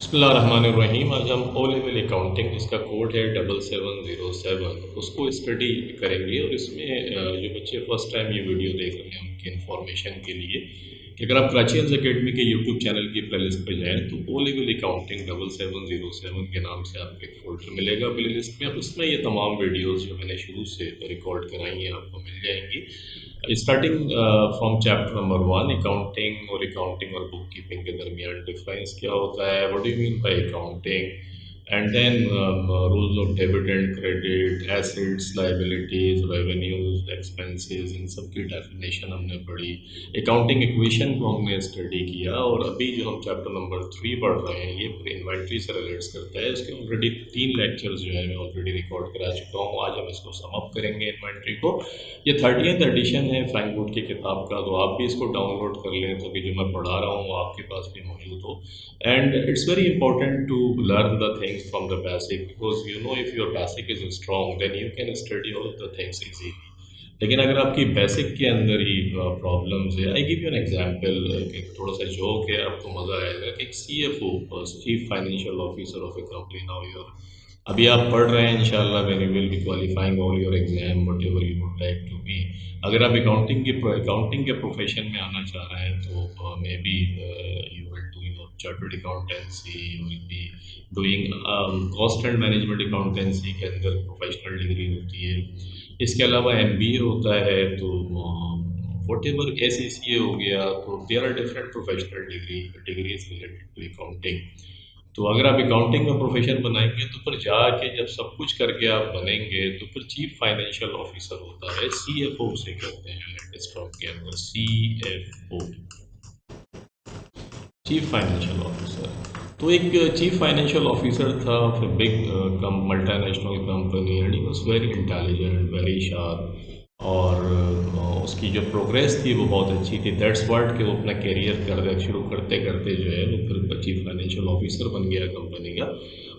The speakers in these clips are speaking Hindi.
बिस्मिल्लाहिर्रहमानिर्रहीम। आज हम ओ लेवल अकाउंटिंग, जिसका कोड है 7707, उसको स्टडी करेंगे। और इसमें जो बच्चे फर्स्ट टाइम ये वीडियो देख रहे हैं उनके इंफॉर्मेशन के लिए कि अगर आप कराची अकेडमी के यूट्यूब चैनल की प्लेलिस्ट पे जाएं तो ओ लेवल अकाउंटिंग 7707 के नाम से आपको एक फोल्डर मिलेगा प्ले लिस्ट में। उसमें ये तमाम वीडियोज़ जो मैंने शुरू से रिकॉर्ड कराई हैं आपको मिल जाएंगी, starting from chapter number 1, accounting. और अकाउंटिंग और बुक कीपिंग के दरमियान डिफरेंस क्या होता है, what do you mean by accounting, and then rules of debit and credit, assets, liabilities, revenues, expenses, इन सब की डेफिनेशन हमने पढ़ी। अकाउंटिंग इक्वेशन को हमने स्टडी किया। और अभी जो हम चैप्टर नंबर 3 पढ़ रहे हैं ये इन्वेंट्री से रिलेट्स करता है। इसके ऑलरेडी 3 लेक्चर्स जो है मैं ऑलरेडी रिकॉर्ड करा चुका हूँ। आज हम इसको सम अप करेंगे इन्वेंट्री को। ये 30th एडिशन है फ्रैंकवुड की किताब का, तो आप भी इसको डाउनलोड कर लें ताकि जो मैं पढ़ा रहा हूँ आपके पास भी मौजूद हो। And it's very important to learn the things from the basic, because you know if your basic is strong then you can study all the things easily. लेकिन अगर आपकी बेसिक के अंदर ही प्रॉब्लम्स है, I give you an example, एक थोड़ा सा जोक है, आपको मज़ा आएगा कि एक CFO, chief financial officer of a company, now your अभी आप पढ़ रहे हैं इंशाल्लाह when you will be qualifying all your exam whatever you would like to be. अगर आप अकाउंटिंग के प्रोफेशन में आना चाह रहे हैं तो may be you will do your chartered accountancy, you will be doing cost and management accountancy के अंदर प्रोफेशनल डिग्री होती है। इसके अलावा MBA होता है, तो वट एवर SACA हो गया, तो there are different professional degrees related to accounting. तो अगर आप अकाउंटिंग में प्रोफेशन बनाएंगे तो फिर जाके जब सब कुछ करके आप बनेंगे तो फिर चीफ फाइनेंशियल ऑफिसर होता है, CFO उसे कहते हैं स्टॉक के अंदर, CFO, चीफ फाइनेंशियल ऑफिसर। तो एक चीफ फाइनेंशियल ऑफिसर था फिर big multinational company, and he was very intelligent, very sharp. और उसकी जो प्रोग्रेस थी वो बहुत अच्छी थी। दैट्स व्हाट कि वो अपना करियर कर शुरू करते करते जो है वो फिर चीफ फाइनेंशियल ऑफिसर बन गया कंपनी का।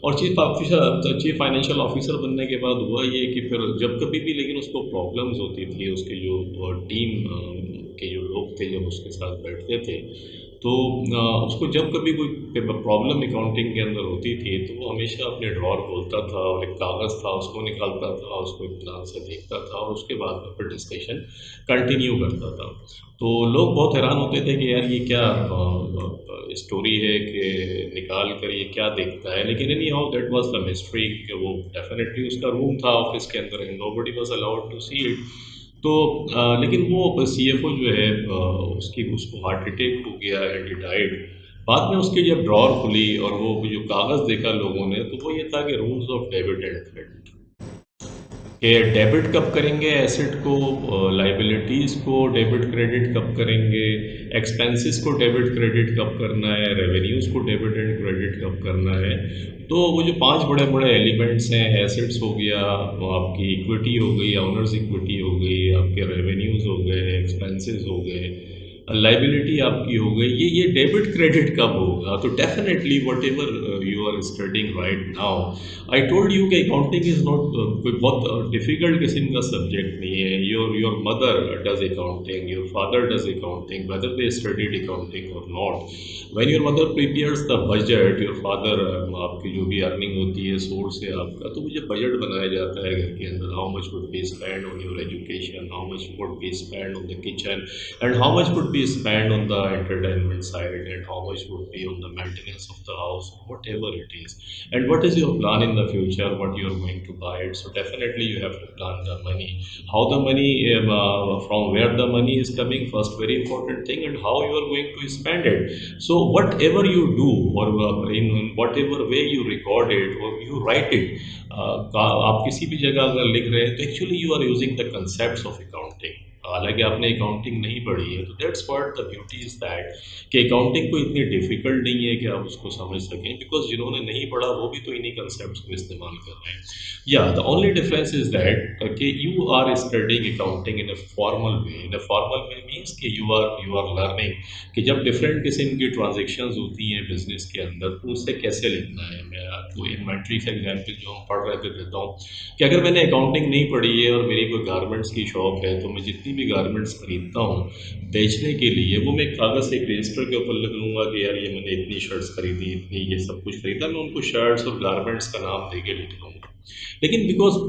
और चीफ फाइनेंशियल ऑफिसर बनने के बाद हुआ ये कि फिर जब कभी भी लेकिन उसको प्रॉब्लम्स होती थी, उसके जो टीम के जो लोग थे जब उसके साथ बैठते थे तो उसको जब कभी कोई प्रॉब्लम अकाउंटिंग के अंदर होती थी तो वो हमेशा अपने ड्रॉर खोलता था और एक कागज़ था उसको निकालता था, उसको एक ध्यान से देखता था और उसके बाद में फिर डिस्कशन कंटिन्यू करता था। तो लोग बहुत हैरान होते थे कि यार ये क्या स्टोरी है कि निकाल कर ये क्या देखता है। लेकिन anyhow that was the mystery कि वो डेफिनेटली उसका रूम था ऑफिस के अंदर and nobody was allowed to see it. तो लेकिन वो CFO जो है उसकी उसको हार्ट अटैक हो गया एंड ही डाइड। बाद में उसकी जब ड्रॉर खुली और वो जो कागज़ देखा लोगों ने तो वो ये था कि rules of debit and credit, कि डेबिट कब करेंगे एसेट को, लाइबिलिटीज़ को डेबिट क्रेडिट कब करेंगे, एक्सपेंसेस को डेबिट क्रेडिट कब करना है, रेवेन्यूज़ को डेबिट एंड क्रेडिट कब करना है। तो वो जो 5 बड़े बड़े एलिमेंट्स हैं, एसेट्स हो गया, वो आपकी इक्विटी हो गई, ओनर्स इक्विटी हो गई, आपके रेवेन्यूज़ हो गए, एक्सपेंसेस हो गए, लाइबिलिटी आपकी हो गई, ये डेबिट क्रेडिट कब होगा। तो definitely whatever you are studying right now, I told you कि अकाउंटिंग इज़ नॉट कोई बहुत डिफ़िकल्ट किस्म का सब्जेक्ट नहीं है। Your mother does accounting, your father does accounting, whether they studied accounting or not. When your mother prepares the budget, your father, आपकी जो भी अर्निंग होती है सोर्स है आपका, तो मुझे बजट बनाया जाता है घर के अंदर, how much would be spend on your education, how much would be spend on the kitchen, and how much would be spent on the entertainment side, and how much would be on the maintenance of the house, whatever it is, and what is your plan in the future, what you are going to buy it. So definitely you have to plan the money, how the money, from where the money is coming first, very important thing, and how you are going to spend it. So whatever you do, or in whatever way you record it or you write it, आप किसी भी जगह अगर लिख रहे हैं तो actually you are using the concept of accounting. हालांकि आपने अकाउंटिंग नहीं पढ़ी है तो that's what the beauty is that कि अकाउंटिंग को इतनी डिफ़िकल्ट नहीं है कि आप उसको समझ सकें, बिकॉज जिन्होंने नहीं पढ़ा वो भी तो इन्हीं कंसेप्ट को इस्तेमाल कर रहे हैं। या the only difference is that कि you are studying accounting in a formal way. In a formal way means कि यू आर लर्निंग कि जब डिफरेंट किस्म की ट्रांजेक्शन्स होती हैं बिजनेस के अंदर तो उससे कैसे लिखना है। मैं आपको इन्वेंट्री का एग्जाम्पल जो हम पढ़ रहे थे देता हूँ कि अगर मैंने अकाउंटिंग नहीं पढ़ी है और मेरी कोई गारमेंट्स की शॉप है तो मैं जितनी भी गारमेंट्स खरीदता हूँ बेचने के लिए, वो मैं कागज़ एक रजिस्टर के ऊपर लिख लूँगा कि यार ये मैंने इतनी शर्ट्स खरीदी, इतनी ये सब कुछ खरीदा, मैं उनको शर्ट्स और गारमेंट्स का नाम दे के लिख लूँगा। लेकिन बिकॉज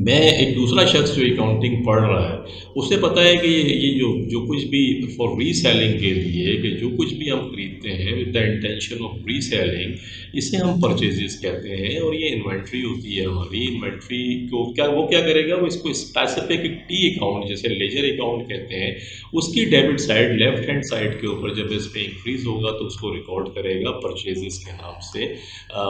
मैं एक दूसरा शख्स जो अकाउंटिंग पढ़ रहा है, उसे पता है कि ये जो जो कुछ भी फॉर रीसेलिंग के लिए, कि जो कुछ भी हम खरीदते हैं with the intention of reselling, इसे हम परचेजेस कहते हैं। और ये इन्वेंट्री होती है हमारी। इन्वेंट्री को क्या करेगा, वो इसको स्पेसिफिक टी अकाउंट, जैसे लेजर अकाउंट कहते हैं, उसकी debit side left hand side के ऊपर जब इस पे इंक्रीज होगा तो उसको रिकॉर्ड करेगा परचेजेस के नाम से।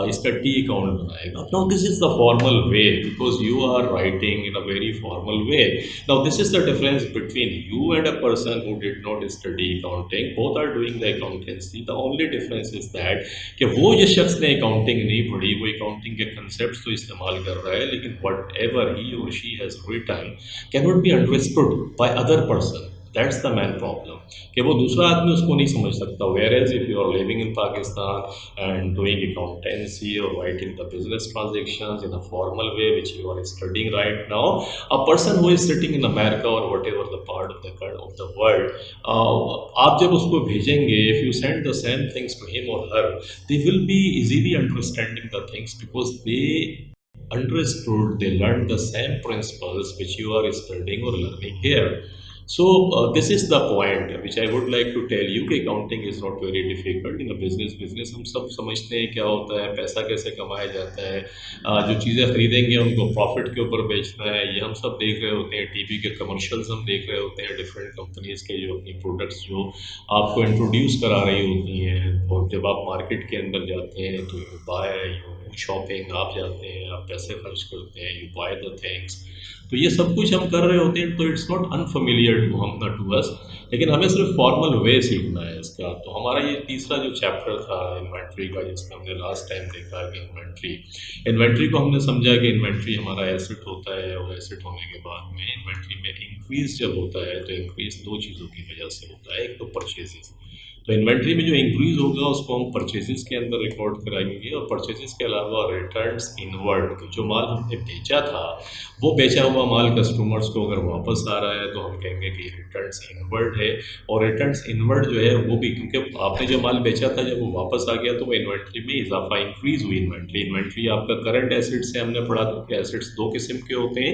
इसका टी अकाउंट बनाएगा। Now this is the formal way, because you are writing in a very formal way. Now this is the difference between you and a person who did not study accounting. Both are doing the accountancy. The only difference is that कि वो जिस शख्स ने अकाउंटिंग नहीं पढ़ी, वो अकाउंटिंग के कंसेप्ट तो इस्तेमाल कर रहा है, लेकिन वट एवर ही और she has written cannot be understood by other person. That's the main problem, कि वो दूसरा आदमी उसको नहीं समझ सकता। Whereas if you are living in Pakistan and doing accountancy or writing the business transactions in a formal way which you are studying right now, a person who is sitting in America or whatever the part of the world, आप जब उसको भेजेंगे, if you send the same things to him or her, they will be easily understanding the things because they understood, they learned the same principles which you are studying or learning here. So this is the point which I would like to tell you कि accounting is not very difficult in a business हम सब समझते हैं क्या होता है, पैसा कैसे कमाया जाता है, जो चीज़ें खरीदेंगे उनको प्रॉफिट के ऊपर बेचना है, ये हम सब देख रहे होते हैं। टीवी के कमर्शियल्स हम देख रहे होते हैं डिफरेंट कंपनीज़ के, जो अपनी प्रोडक्ट्स जो आपको इंट्रोड्यूस करा रही होती हैं। और जब आप मार्केट के अंदर जाते हैं तो यू बाय, यू शॉपिंग, आप जाते हैं, आप पैसे खर्च करते हैं, यू बाय द थिंग्स। तो ये सब कुछ हम कर रहे होते हैं, तो it's not unfamiliar to us, लेकिन हमें सिर्फ फॉर्मल वे सीखना है इसका। तो हमारा ये तीसरा जो चैप्टर था इन्वेंट्री का, जिसमें हमने लास्ट टाइम देखा कि इन्वेंट्री को हमने समझा कि इन्वेंट्री हमारा एसेट होता है, और एसेट होने के बाद में इन्वेंट्री में इंक्रीज जब होता है तो इंक्रीज दो चीज़ों की वजह से होता है। एक तो परचेजेस, तो इन्वेंट्री में जो इंक्रीज होगा उसको हम परचेजेस के अंदर रिकॉर्ड कराएंगे। और परचेजेस के अलावा रिटर्न्स इनवर्ड, जो माल हमने बेचा था, वो बेचा हुआ माल कस्टमर्स को अगर वापस आ रहा है तो हम कहेंगे कि रिटर्न्स इनवर्ड है। और रिटर्न्स इनवर्ड जो है वो भी, क्योंकि आपने जो माल बेचा था जब वो वापस आ गया तो वो इन्वेंट्री में इजाफा, इंक्रीज हुई इन्वेंट्री आपका करंट एसेट्स से हमने पढ़ा था कि एसेट्स दो किस्म के होते हैं,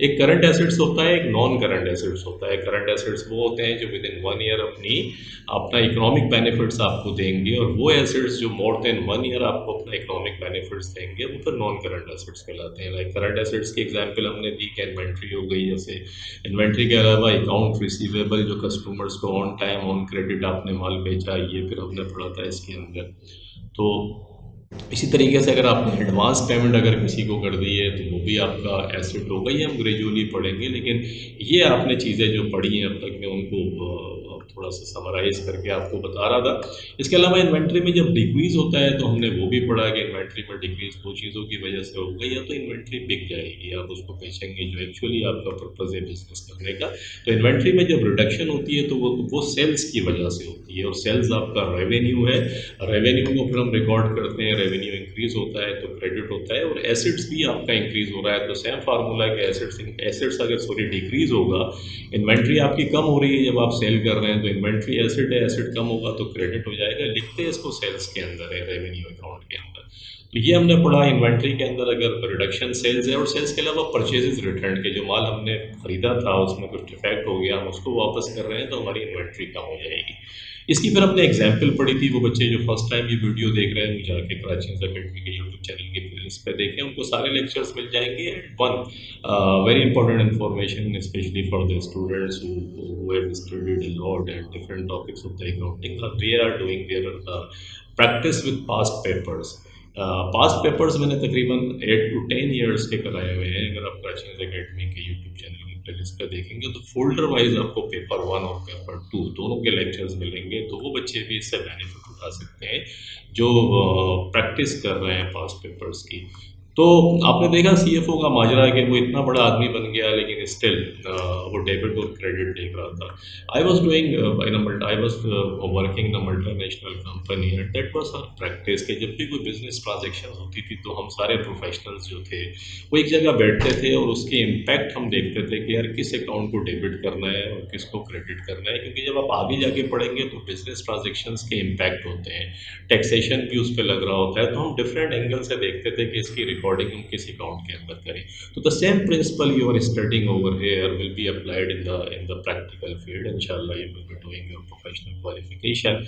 एक करंट एसेट्स होता है, एक नॉन करंट एसेट्स होता है। करंट एसेट्स वो होते हैं जो विद इन 1 ईयर अपना इकोनॉमिक बेनिफिट्स आपको देंगे, और वो एसेट्स जो मोर देन 1 ईयर आपको अपना इकोनॉमिक बेनिफिट्स देंगे वो फिर नॉन करंट एसेट्स कहलाते हैं। लाइक करंट एसेट्स की एग्जांपल हमने दी कि इन्वेंट्री हो गई। जैसे इन्वेंट्री के अलावा अकाउंट रिसीवेबल, जो कस्टमर्स को ऑन टाइम ऑन क्रेडिट आपने माल बेचा, ये फिर हमने पढ़ा था इसके अंदर। तो इसी तरीके से अगर आपने एडवांस पेमेंट अगर किसी को कर दी है तो वो भी आपका एसेट होगा। ये हम ग्रेजुअली पढ़ेंगे, लेकिन ये आपने चीज़ें जो पढ़ी हैं अब तक, मैं उनको थोड़ा सा समराइज़ करके आपको बता रहा था। इसके अलावा इन्वेंट्री में जब डिक्रीज़ होता है तो हमने वो भी पढ़ा कि इन्वेंट्री में डिक्रीज़ दो चीज़ों की वजह से होगा। या तो इन्वेंट्री बिक जाएगी, आप उसको बेचेंगे जो एक्चुअली आपका पर्पज़ है बिजनेस करने का। तो इन्वेंट्री में जब रिडक्शन होती है तो वो सेल्स की वजह से होती है, और सेल्स आपका रेवेन्यू है। रेवेन्यू को फिर हम रिकॉर्ड करते हैं, रेवेन्यू इंक्रीज होता है तो क्रेडिट होता है, और एसेट्स भी आपका इंक्रीज हो रहा है तो सेम फार्मूला है कि एसेट्स अगर डिक्रीज होगा, इन्वेंट्री आपकी कम हो रही है जब आप सेल कर रहे हैं, तो इन्वेंट्री एसेट है, एसेट कम होगा तो क्रेडिट हो जाएगा। लिखते हैं इसको सेल्स के अंदर है, रेवेन्यू अकाउंट के अंदर। तो ये हमने पढ़ा इन्वेंट्री के अंदर अगर रिडक्शन सेल्स है, और सेल्स के अलावा परचेजेस रिटर्न के, जो माल हमने खरीदा था उसमें कुछ डिफेक्ट हो गया, हम उसको वापस कर रहे हैं तो हमारी इन्वेंट्री कम हो जाएगी। इसकी फिर हमने एग्जाम्पल पढ़ी थी। वो बच्चे जो फर्स्ट टाइम ये वीडियो देख रहे हैं, जाके कराची अकेडमी के यूट्यूब चैनल के प्लेलिस्ट पे देखें, उनको सारे लेक्चर्स मिल जाएंगे। And one very important information specially for the students who have studied a lot and different topics of the accounting, they are doing their practice with past papers. Past papers मैंने तकरीबन 8 to 10 ईयर्स के कराए हुए हैं। अगर आप कराची अकेडमी के यूट्यूब चैनल की प्लेलिस्ट पर देखेंगे तो फोल्डर वाइज आपको पेपर 1 और पेपर 2 दोनों के लेक्चर्स मिलेंगे। तो वो बच्चे भी इससे बेनिफिट उठा सकते हैं जो प्रैक्टिस कर रहे हैं पास्ट पेपर्स की। तो आपने देखा सीएफओ का माजरा है कि वो इतना बड़ा आदमी बन गया लेकिन स्टिल वो डेबिट और क्रेडिट देख रहा था। I was doing in I was working in a multinational company and that was our practice कि जब भी कोई बिजनेस ट्रांजैक्शन होती थी तो हम सारे प्रोफेशनल्स जो थे वो एक जगह बैठते थे और उसके इम्पैक्ट हम देखते थे कि यार किस अकाउंट को डेबिट करना है और किसको क्रेडिट करना है, क्योंकि जब आप आगे जाके पढ़ेंगे तो बिजनेस ट्रांजेक्शन्स के इम्पैक्ट होते हैं, टैक्सेशन भी उस पर लग रहा होता है, तो हम डिफरेंट एंगल से देखते थे कि इसकी रिकॉर्डिंग हम किस अकाउंट के अंदर करें। तो the same principle you are studying over here will be applied in the practical field. इंशाल्लाह you will be doing your professional qualification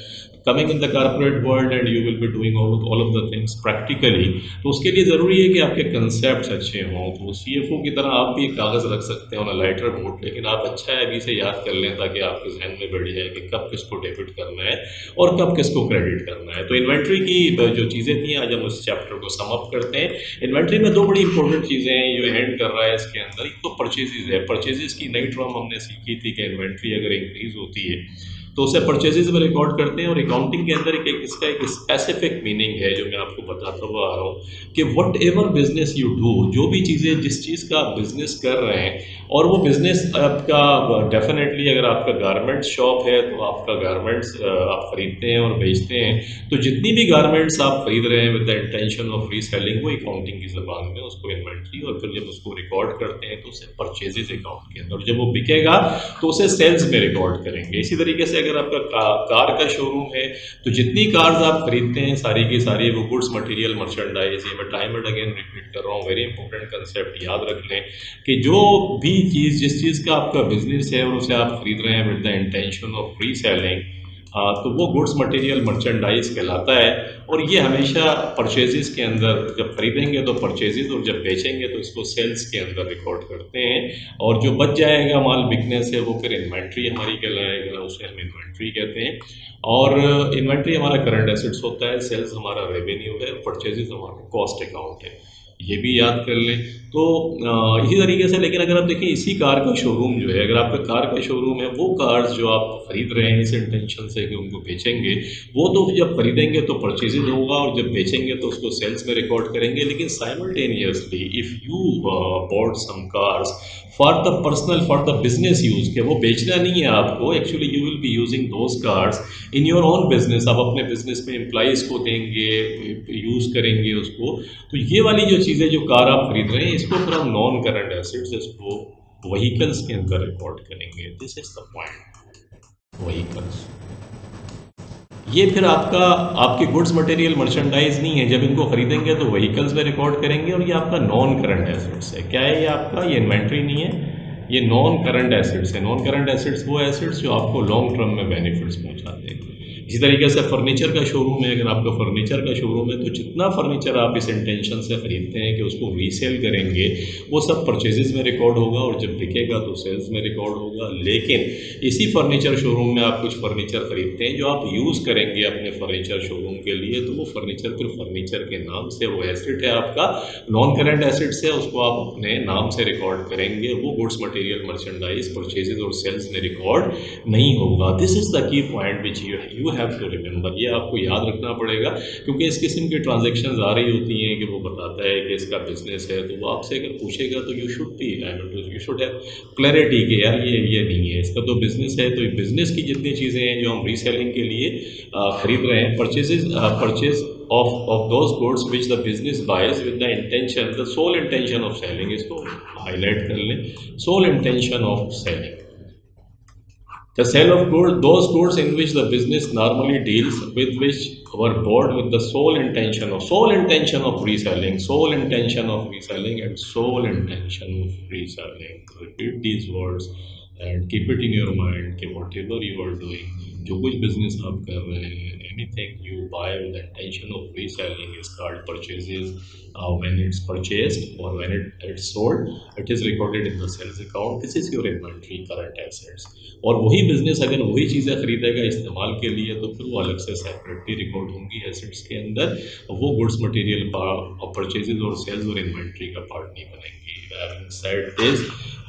coming in the corporate world and you will be doing all of the things practically. तो उसके लिए ज़रूरी है कि आपके कंसेप्ट अच्छे हों। तो सीएफओ की तरह आप भी एक कागज़ रख सकते हैं ऑन अ लाइटर बोर्ड, लेकिन आप अच्छा है अभी से याद कर लें ताकि आपके जहन में बैठ जाए कि कब किसको डेबिट करना है और कब किसको क्रेडिट करना है। तो इन्वेंट्री की जो चीज़ें थी आज हम उस चैप्टर को सम अप करते हैं। इन्वेंट्री में दो बड़ी इंपॉर्टेंट चीज़ें हैं जो एंड कर रहा है इसके अंदर। एक तो परचेजेज है, परचेजेज की नई टर्म हमने सीखी थी कि इन्वेंट्री अगर इंक्रीज होती है तो उसे परचेजेज में रिकॉर्ड करते हैं, और अकाउंटिंग के अंदर इसका एक स्पेसिफिक मीनिंग है जो मैं आपको बताता हुआ आ रहा हूँ कि what ever business you do, जो भी चीज़ें जिस चीज़ का आप बिजनेस कर रहे हैं और वो बिजनेस आपका डेफिनेटली अगर आपका गारमेंट्स शॉप है तो आपका गारमेंट्स आप खरीदते हैं और बेचते हैं, तो जितनी भी गारमेंट्स आप खरीद रहे हैं with the intention of reselling, वो अकाउंटिंग की ज़बान में उसको इन्वेंट्री, और फिर जब उसको रिकॉर्ड करते हैं तो उसे परचेजेज अकाउंट के अंदर, जब वो बिकेगा तो उसे सेल्स में रिकॉर्ड करेंगे। इसी तरीके से अगर आपका कार का शोरूम है तो जितनी कार्स आप खरीदते हैं सारी की सारी वो गुड्स मटेरियल मर्चेंडाइज, ये मैं टाइम एंड अगेन रिपीट कर रहा हूँ, वेरी इंपॉर्टेंट कंसेप्ट याद रख लें कि जो भी चीज़ जिस चीज़ का आपका बिजनेस है और उसे आप खरीद रहे हैं with the intention of reselling, तो वो गुड्स मटेरियल मर्चेंडाइज कहलाता है। और ये हमेशा परचेजेस के अंदर जब खरीदेंगे तो परचेजेस, और जब बेचेंगे तो इसको सेल्स के अंदर रिकॉर्ड करते हैं, और जो बच जाएगा माल बिकने से वो फिर इन्वेंट्री हमारी कहलाएगा, उसे हम इन्वेंट्री कहते हैं। और इन्वेंट्री हमारा करंट एसेट्स होता है, सेल्स हमारा रेवेन्यू है, परचेजेस हमारा कॉस्ट अकाउंट है, ये भी याद कर लें। तो इसी तरीके से, लेकिन अगर आप देखें इसी कार का शोरूम जो है, अगर आपका कार का शोरूम है, वो कार्स जो आप खरीद रहे हैं इस इंटेंशन से कि उनको बेचेंगे, वो तो जब खरीदेंगे तो परचेजेज होगा और जब बेचेंगे तो उसको सेल्स में रिकॉर्ड करेंगे। लेकिन simultaneously if you bought some cars for the personal for the business use, के वो बेचना नहीं है आपको, actually you will be using those cars in your own business, आप अपने बिजनेस में एम्प्लॉइज़ को देंगे, यूज़ करेंगे उसको। तो ये वाली जो चीज़ें जो कार आप खरीद रहे हैं इसको फिर हम नॉन करंट एसेट्स, इसको व्हीकल्स के अंदर रिकॉर्ड करेंगे। This is the point, vehicles. ये फिर आपका आपके गुड्स मटेरियल मर्चेंडाइज नहीं है, जब इनको खरीदेंगे तो व्हीकल्स में रिकॉर्ड करेंगे, और ये आपका नॉन करंट एसेट्स है। क्या है ये आपका? ये इन्वेंट्री नहीं है, ये नॉन करंट एसेट्स है। नॉन करंट एसेट्स वो एसेट्स जो आपको लॉन्ग टर्म में बेनिफिट्स पहुंचाते हैं। इसी तरीके से फर्नीचर का शोरूम है, अगर आपका फर्नीचर का शोरूम है तो जितना फर्नीचर आप इस इंटेंशन से खरीदते हैं कि उसको रीसेल करेंगे, वो सब परचेजेज में रिकॉर्ड होगा, और जब बिकेगा तो सेल्स में रिकॉर्ड होगा। लेकिन इसी फर्नीचर शोरूम में आप कुछ फर्नीचर खरीदते हैं जो आप यूज़ करेंगे अपने फर्नीचर शोरूम के लिए, तो वो फर्नीचर फिर फर्नीचर के नाम से, वो एसेट है आपका, नॉन करंट एसेट्स है, उसको आप अपने नाम से रिकॉर्ड करेंगे, वो गुड्स मटेरियल मर्चेंडाइज परचेजेज और सेल्स में रिकॉर्ड नहीं होगा। This is the key point which you have to remember, ये आपको याद रखना पड़ेगा, क्योंकि इस किस्म की ट्रांजेक्शन आ रही होती हैं कि वो बताता है कि इसका बिजनेस है, तो वो आपसे अगर पूछेगा तो you should B you should have clarity कि यार ये नहीं है, इसका तो बिजनेस है। तो बिजनेस की जितनी चीज़ें हैं जो हम रीसेलिंग के लिए खरीद रहे हैं, purchase of those goods which the business buys with the intention, the sole intention of selling, इसको हाईलाइट कर लें, sole intention of selling, the sale of goods, those goods in which the business normally deals with, which were bought with the sole intention of reselling, sole intention of reselling, and sole intention of reselling. Repeat these words and keep it in your mind कि whatever you are doing, जो कुछ बिजनेस आप कर रहे हैं, anything you buy with the intention of reselling is called purchases. When it's purchased or when it's sold, it is recorded in the sales account. This is your inventory, current assets. और वही बिजनेस अगर वही चीज़ें खरीदेगा इस्तेमाल के लिए तो फिर वो अलग से सेपरेटली रिकॉर्ड होंगी एसेट्स के अंदर, वो गुड्स मटेरियल परचेजेज और सेल्स और इन्वेंट्री का पार्ट नहीं बनेंगी। सेड दिस,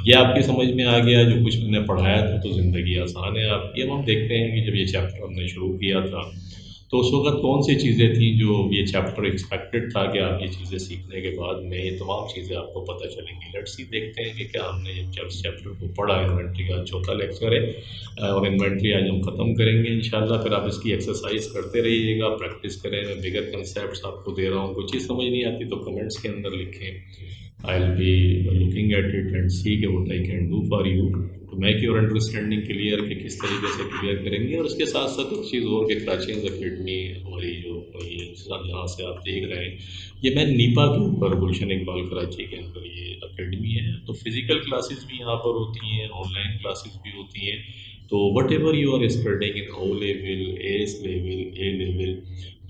ये आपकी समझ में आ गया जो कुछ मैंने पढ़ाया था, तो ज़िंदगी आसान है आपकी। अब हम देखते हैं कि जब ये चैप्टर हमने शुरू किया था तो उस वक़्त कौन सी चीज़ें थी जो ये चैप्टर एक्सपेक्टेड था कि आप ये चीज़ें सीखने के बाद में ये तमाम चीज़ें आपको पता चलेंगी। लेट्स सी देखते हैं कि क्या हमने जब इस चैप्टर को पढ़ा। इन्वेंट्री का चौथा लेक्चर है और इन्वेंट्री आज हम ख़त्म करेंगे इंशाल्लाह। फिर आप इसकी एक्सरसाइज करते रहिएगा, प्रैक्टिस करें। मैं बिगर कंसेप्ट्स आपको दे रहा हूँ, कोई चीज़ समझ नहीं आती तो कमेंट्स के अंदर लिखें। I will be looking at it and see के what I can do for you to make your understanding clear कि किस तरीके से क्लियर करेंगे। और उसके साथ साथ एक चीज़ और कि क्राचिंग अकेडमी हमारी जो ये जहाँ से आप देख रहे हैं, ये मैं नीपा के ऊपर गुलशन इकबाल कराची के अंदर ये अकेडमी है। तो फिज़िकल क्लासेस भी यहाँ पर होती हैं, ऑनलाइन क्लासेस भी होती हैं। तो whatever you are studying in O level, S level, A level,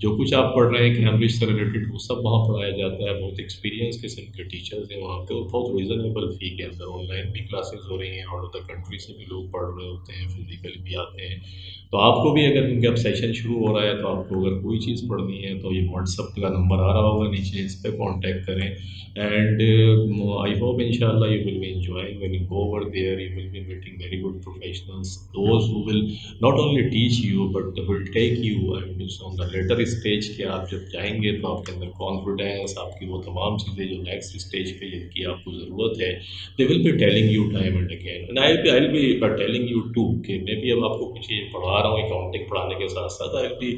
जो कुछ आप पढ़ रहे हैं कैम्ब्रिज से रिलेटेड वो सब वहाँ पढ़ाया जाता है। बहुत एक्सपीरियंस किस्म के टीचर्स हैं वहाँ पे और बहुत रीज़नेबल फ़ी के अंदर ऑनलाइन भी क्लासेस हो रही हैं। आउट ऑफ द कंट्री से भी लोग पढ़ रहे होते हैं, फिजिकली भी आते हैं। तो आपको भी अगर इनका अब सेशन शुरू हो रहा है तो आपको अगर कोई चीज़ पढ़नी है तो ये व्हाट्सअप का नंबर आ रहा होगा नीचे, इस पर कॉन्टैक्ट करें। एंड आई होप इंशाल्लाह you will B enjoying when you go over there. You will be meeting very good professionals, those who will not only teach you but will take you and on the later stage कि आप जब जाएंगे तो आपके अंदर कॉन्फिडेंस, आपकी वो तमाम चीज़ें जो नेक्स्ट स्टेज पे जिनकी आपको ज़रूरत है, they will be telling you time and again. And I will be telling you too कि मैं भी अब आपको कुछ ये पढ़ा रहा हूँ अकाउंटिंग पढ़ाने के साथ साथ आई विल बी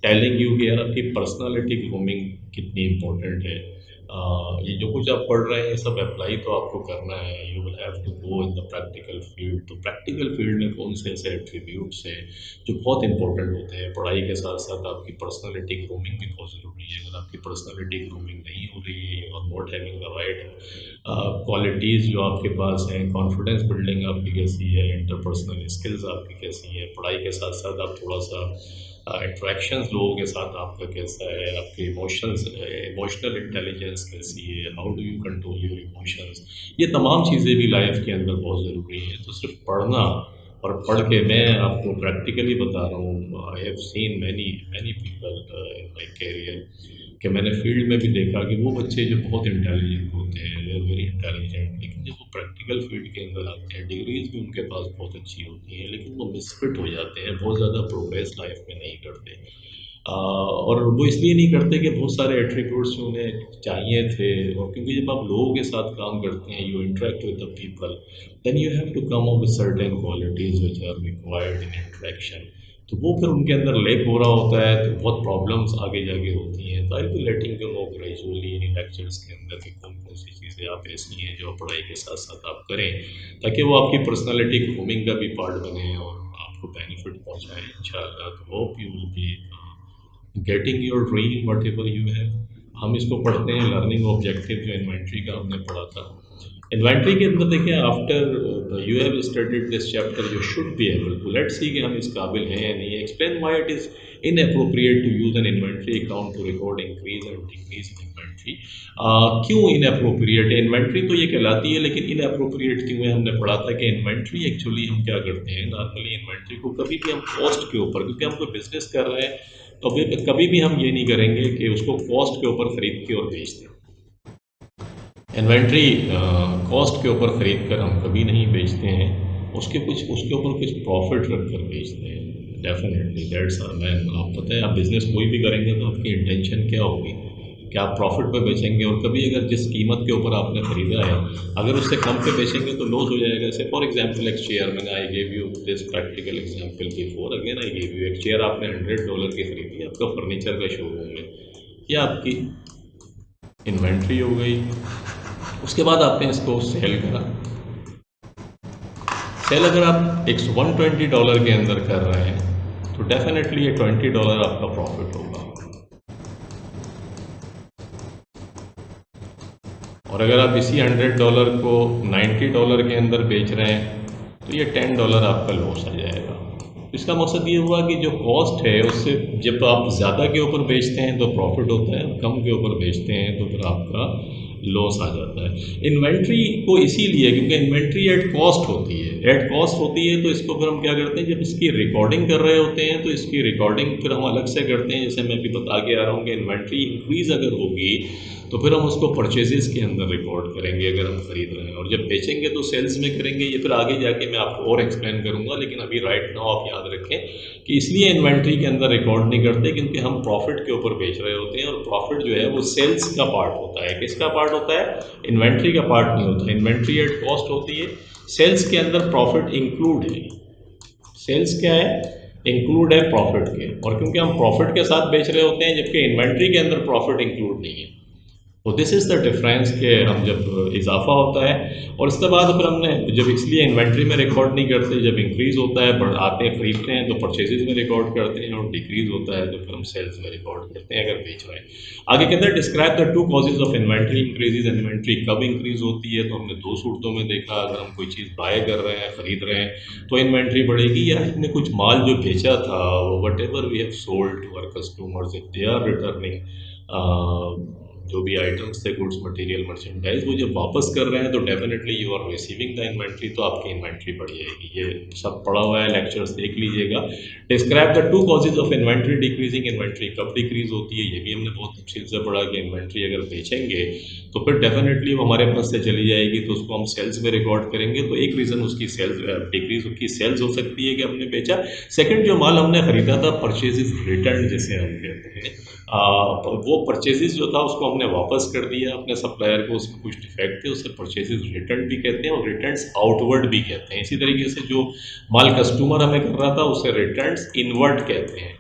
टेलिंग यू कि यार आपकी पर्सनालिटी ग्रूमिंग कितनी इंपॉर्टेंट है। ये जो कुछ आप पढ़ रहे हैं ये सब अप्लाई तो आपको करना है। You will have to go in the practical field. तो प्रैक्टिकल फील्ड में कौन से ऐसे एट्रीब्यूट्स हैं जो बहुत इंपॉर्टेंट होते हैं। पढ़ाई के साथ साथ आपकी पर्सनालिटी ग्रूमिंग भी बहुत ज़रूरी है। अगर आपकी पर्सनालिटी ग्रूमिंग नहीं हो रही है, you are not having the right qualities जो आपके पास हैं, कॉन्फिडेंस बिल्डिंग आपकी कैसी है, इंटरपर्सनल स्किल्स आपकी कैसी है, पढ़ाई के साथ साथ आप थोड़ा सा इंट्रैक्शंस लोगों के साथ आपका कैसा है, आपके इमोशनल इंटेलिजेंस कैसी है, how do you control your emotions, ये तमाम चीज़ें भी लाइफ के अंदर बहुत ज़रूरी हैं। तो सिर्फ पढ़ना और पढ़ के मैं आपको प्रैक्टिकली बता रहा हूँ। I have seen many many people in my career कि मैंने फील्ड में भी देखा कि वो बच्चे जो बहुत इंटेलिजेंट होते हैं, दे आर वेरी इंटेलिजेंट, लेकिन जब वो प्रैक्टिकल फील्ड के अंदर आते हैं, डिग्रीज भी उनके पास बहुत अच्छी होती हैं, लेकिन वो मिसफिट हो जाते हैं, बहुत ज़्यादा प्रोग्रेस लाइफ में नहीं करते। और वो इसलिए नहीं करते कि बहुत सारे एट्रीब्यूट्स जो उन्हें चाहिए थे। और क्योंकि जब आप लोगों के साथ काम करते हैं, you interact with the people, then you have to come up with certain qualities which are required in interaction. तो वो फिर उनके अंदर लैक हो रहा होता है तो बहुत प्रॉब्लम्स आगे जाके होती हैं। तो I be letting you know gradually in lectures के अंदर कि कौन कौन सी चीज़ें आप ऐसी हैं जो पढ़ाई के साथ साथ आप करें, ताकि वो आपकी पर्सनालिटी ग्रूमिंग का भी पार्ट बने और आपको बेनिफिट पहुँचाए इंशाल्लाह। तो hope you will be getting your dream what ever you have. हम इसको पढ़ते हैं लर्निंग ऑब्जेक्टिव जो इन्वेंट्री का हमने पढ़ा था। इन्वेंट्री के अंदर देखिए after you have studied this chapter you should be able to let's see कि हम इस काबिल हैं या नहीं। Explain why it is inappropriate to use an inventory account to record increase and decrease in inventory. क्यों इनअप्रोप्रिएट है? इन्वेंट्री तो ये कहलाती है, लेकिन इनअप्रोप्रिएट क्यों है? हमने पढ़ा था कि इन्वेंट्री एक्चुअली हम क्या करते हैं, नॉर्मली इन्वेंट्री को कभी भी हम कॉस्ट के ऊपर, क्योंकि हम कोई बिजनेस कर रहे हैं तो कभी भी हम ये नहीं करेंगे कि उसको कॉस्ट के ऊपर ख़रीद के और बेच दें। इन्वेंट्री कॉस्ट के ऊपर ख़रीद कर हम कभी नहीं बेचते हैं, उसके ऊपर कुछ प्रॉफिट रख कर बेचते हैं। डेफिनेटली दैट्स मैन, आप पता है आप बिज़नेस कोई भी करेंगे तो आपकी इंटेंशन क्या होगी कि आप प्रॉफिट पे बेचेंगे। और कभी अगर जिस कीमत के ऊपर आपने ख़रीदा है अगर उससे कम पे बेचेंगे तो लॉस हो जाएगा। जैसे फॉर एग्जांपल एक चेयर, मैंने I gave you this practical example before, again I gave you एक चेयर आपने $100 की खरीदी, आपका फर्नीचर का शोरूम में, ये आपकी इन्वेंट्री हो गई। उसके बाद आपने इसको सेल करा। सेल अगर आप $120 के अंदर कर रहे हैं तो डेफिनेटली ये $20 आपका प्रॉफिट होगा। और अगर आप इसी $100 को $90 के अंदर बेच रहे हैं तो ये $10 आपका लॉस आ जाएगा। इसका मकसद ये हुआ कि जो कॉस्ट है उससे जब आप ज़्यादा के ऊपर बेचते हैं तो प्रॉफिट होता है, कम के ऊपर बेचते हैं तो फिर आपका लॉस आ जाता है। इन्वेंट्री को इसीलिए क्योंकि इन्वेंट्री एट कॉस्ट होती है, एट कॉस्ट होती है, तो इसको फिर हम क्या करते हैं, जब इसकी रिकॉर्डिंग कर रहे होते हैं तो इसकी रिकॉर्डिंग फिर हम अलग से करते हैं। जैसे मैं अभी बता के आ रहा हूँ कि इन्वेंट्री इंक्रीज अगर होगी तो फिर हम उसको परचेजेस के अंदर रिकॉर्ड करेंगे अगर हम खरीद रहे हैं, और जब बेचेंगे तो सेल्स में करेंगे। ये फिर आगे जाके मैं आपको और एक्सप्लेन करूंगा, लेकिन अभी राइट नाउ आप याद रखें कि इसलिए इन्वेंट्री के अंदर रिकॉर्ड नहीं करते क्योंकि हम प्रॉफिट के ऊपर बेच रहे होते हैं, और प्रॉफिट जो है वो सेल्स का पार्ट होता है। किसका पार्ट होता है? इन्वेंट्री का पार्ट नहीं होता। इन्वेंट्री एट कॉस्ट होती है, सेल्स के अंदर प्रॉफिट इंक्लूड है। सेल्स क्या है? इंक्लूड है प्रॉफिट के, और क्योंकि हम प्रॉफिट के साथ बेच रहे होते हैं जबकि इन्वेंट्री के अंदर प्रॉफिट इंक्लूड नहीं है। तो दिस इज़ द डिफरेंस के हम जब इजाफा होता है, और इसके बाद फिर हमने जब इसलिए इन्वेंट्री में रिकॉर्ड नहीं करते, जब इंक्रीज़ होता है बढ़ आते हैं खरीदते हैं तो परचेजेज में रिकॉर्ड करते हैं, और डिक्रीज़ होता है तो फिर हम सेल्स में रिकॉर्ड करते हैं अगर बेच रहे हैं। आगे कहते हैं describe the two causes of inventory increases. Inventory कब इंक्रीज होती है? तो हमने दो सूरतों में देखा। अगर हम कोई चीज़ बाय कर रहे हैं, खरीद रहे हैं, तो इन्वेंट्री बढ़ेगी, या हमने कुछ माल जो बेचा था वो whatever we have sold to our customers, if they are returning जो भी आइटम्स थे, गुड्स मटेरियल मर्चेंडाइज, वो जब वापस कर रहे हैं तो definitely you are receiving the inventory, तो आपकी इन्वेंट्री बढ़ जाएगी। ये सब पढ़ा हुआ है, लेक्चर्स देख लीजिएगा। Describe the two causes of inventory decreasing. Inventory कब डिक्रीज होती है ये भी हमने बहुत तफसील से पढ़ा कि इन्वेंट्री अगर बेचेंगे तो फिर डेफिनेटली वो हमारे पास से चली जाएगी, तो उसको हम सेल्स में रिकॉर्ड करेंगे। तो एक रीज़न उसकी सेल्स डिक्रीज उसकी सेल्स हो सकती है कि हमने बेचा। सेकेंड, जो माल हमने खरीदा था, परचेजेस रिटर्न जिसे हम कहते हैं, वो परचेजेस जो था उसको हमने वापस कर दिया अपने सप्लायर को, उसमें कुछ डिफेक्ट थे, उसे परचेजेस रिटर्न भी कहते हैं और रिटर्न्स आउटवर्ड भी कहते हैं। इसी तरीके से जो माल कस्टमर हमें कर रहा था उसे रिटर्न्स इनवर्ड कहते हैं,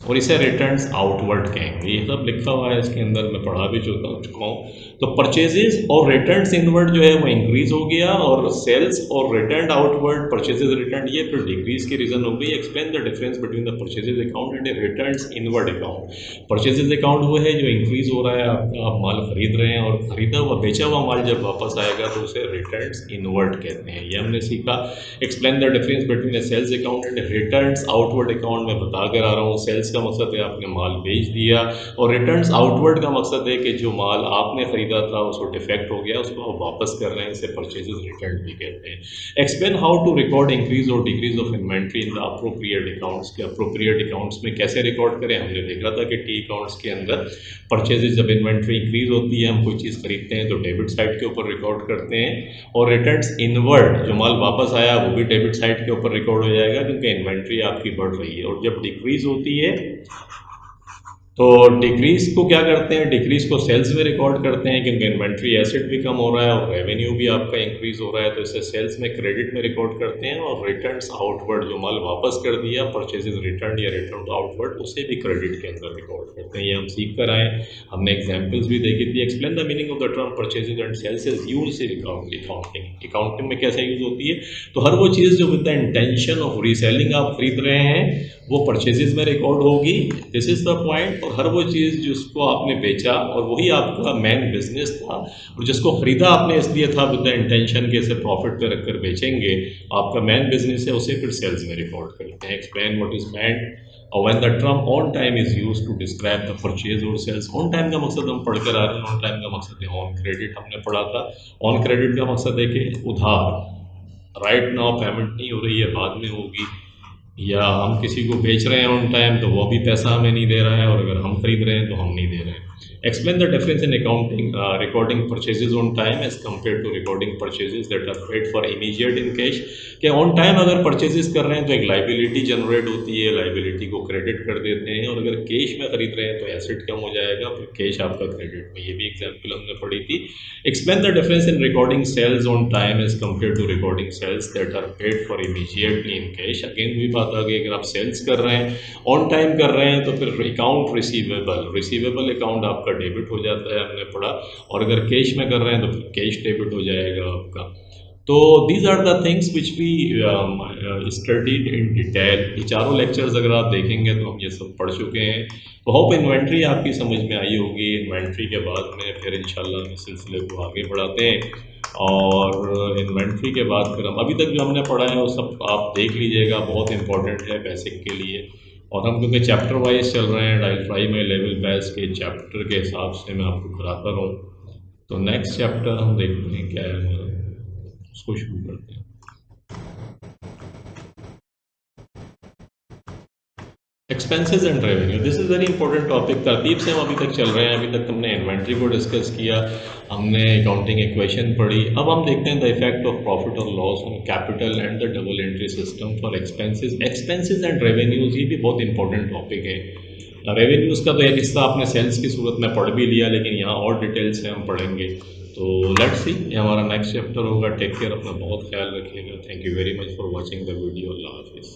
और इसे रिटर्न्स आउटवर्ड कहेंगे। ये सब लिखा हुआ है इसके अंदर, मैं पढ़ा भी चुका हूँ। तो परचेजेस और रिटर्न्स इनवर्ड जो है वो इंक्रीज हो गया, और सेल्स और रिटर्न आउटवर्ड परचेजेस रिटर्न ये फिर डिक्रीज की रीजन हो गई। Explain the difference between the purchases account and returns inward account. Purchases account वो है जो इंक्रीज हो रहा है, आपका आप माल खरीद रहे हैं, और खरीदा हुआ बेचा हुआ माल जब वापस आएगा तो उसे रिटर्न्स इनवर्ड कहते हैं। ये हमने सीखा। Explain the difference between sales account and returns outward account. में बता कर आ रहा हूँ, सेल्स का मकसद है आपने माल बेच दिया, और रिटर्न्स आउटवर्ड का मकसद है कि जो माल आपने खरीदा था उसको डिफेक्ट हो गया, उसको आप वापस कर रहे हैं, इसे परचेजेस रिटर्न भी कहते हैं। Explain how to record increase और decrease of inventory in the appropriate accounts. के अप्रोप्रिएट अकाउंट्स में कैसे रिकॉर्ड करें? हमने देखा था कि टी अकाउंट्स के अंदर परचेजेस, जब इन्वेंट्री इंक्रीज होती है, हम कोई चीज़ खरीदते हैं तो डेबिट साइड के ऊपर रिकॉर्ड करते हैं, और रिटर्न्स इनवर्ड, जो माल वापस आया वो भी डेबिट साइड के ऊपर रिकॉर्ड हो जाएगा क्योंकि इन्वेंट्री आपकी बढ़ रही है। और जब डिक्रीज होती है तो डिक्रीज को क्या करते हैं? डिक्रीज को सेल्स में रिकॉर्ड करते हैं क्योंकि इन्वेंट्री एसेट भी कम हो रहा है और रेवेन्यू भी आपका इंक्रीज हो रहा है, तो इसे सेल्स में क्रेडिट में रिकॉर्ड करते हैं। और रिटर्न्स आउटवर्ड, जो माल वापस कर दिया, परचेजेस रिटर्न या रिटर्न आउटवर्ड, उसे भी क्रेडिट के अंदर रिकॉर्ड करते हैं। ये हम सीख कर आए, हमने एग्जाम्पल्स भी देखी थी। Explain the meaning of the term purchases and sales is use in accounting. Accounting में कैसे यूज होती है? तो हर वो चीज़ जो with the intention of reselling आप खरीद रहे हैं वो परचेजेस में रिकॉर्ड होगी, दिस इज़ द पॉइंट। और हर वो चीज़ जिसको आपने बेचा और वही आपका मेन बिजनेस था, और जिसको ख़रीदा आपने इसलिए था विद द इंटेंशन के इसे प्रॉफिट पे रखकर बेचेंगे, आपका मेन बिजनेस है, उसे फिर सेल्स में रिकॉर्ड करते हैं। एक्सप्लेन व्हाट इज मेंट और when the term on time is used to describe the purchase और सेल्स। ऑन टाइम का मकसद हम पढ़कर आ रहे हैं, ऑन टाइम का मकसद है ऑन क्रेडिट, हमने पढ़ा था। ऑन क्रेडिट का मकसद है कि उधार, राइट नाउ पेमेंट नहीं हो रही है, बाद में होगी, या हम किसी को बेच रहे हैं ऑन टाइम तो वो भी पैसा हमें नहीं दे रहा है, और अगर हम खरीद रहे हैं तो हम नहीं दे रहे हैं। Explain the difference in accounting recording purchases on time as compare to recording purchases that are paid for immediate in cash. कि ऑन टाइम अगर परचेजेस कर रहे हैं तो एक लाइबिलिटी जनरेट होती है, लाइबिलिटी को क्रेडिट कर देते हैं, और अगर कैश में खरीद रहे हैं तो एसेट कम हो जाएगा, फिर कैश आपका क्रेडिट में। ये भी एग्जाम्पल हमने पढ़ी थी। Explain the difference in recording sales on time as compare to recording sales that are paid for immediately in cash. Again भी बात आ गई, अगर आप सेल्स कर रहे हैं, ऑन टाइम कर रहे हैं, तो फिर अकाउंट रिसीवेबल अकाउंट आपका डेबिट हो जाता है, हमने पढ़ा, और अगर कैश में कर रहे हैं तो फिर कैश डेबिट हो जाएगा आपका। तो these are the things which we studied in detail. ये चारों लेक्चर्स अगर आप देखेंगे तो हम ये सब पढ़ चुके हैं। तो होप इन्वेंट्री आपकी समझ में आई होगी। इन्वेंट्री के बाद में फिर इंशाल्लाह इस सिलसिले को आगे बढ़ाते हैं, और इन्वेंट्री के बाद फिर हम अभी तक जो हमने पढ़ा है वो सब आप देख लीजिएगा, बहुत इंपॉर्टेंट है बेसिक के लिए। और हम क्योंकि चैप्टर वाइज चल रहे हैं, डायल ट्राई में लेवल बेस के चैप्टर के हिसाब से मैं आपको कराता रहूँ, तो नेक्स्ट चैप्टर हम देखते हैं क्या है हमारा, उसको शुरू करते हैं। Expenses and revenue, this is very important topic. तरतीब से हम अभी तक चल रहे हैं। अभी तक हमने इन्वेंट्री को डिस्कस किया, हमने अकाउंटिंग इक्वेशन पढ़ी। अब हम देखते हैं द इफेक्ट ऑफ प्रॉफिट और loss on capital and the double entry system for expenses. Expenses and revenues, ये भी बहुत इंपॉर्टेंट टॉपिक है। रेवेन्यूज़ का तो एक हिस्सा आपने सेल्स की सूरत में पढ़ भी लिया, लेकिन यहाँ और डिटेल से हम पढ़ेंगे। तो लेट्स सी, ये हमारा नेक्स्ट चैप्टर होगा। टेक केयर, अपना बहुत ख्याल रखिएगा। Thank you very much for watching the video. अल्लाह हाफिज़।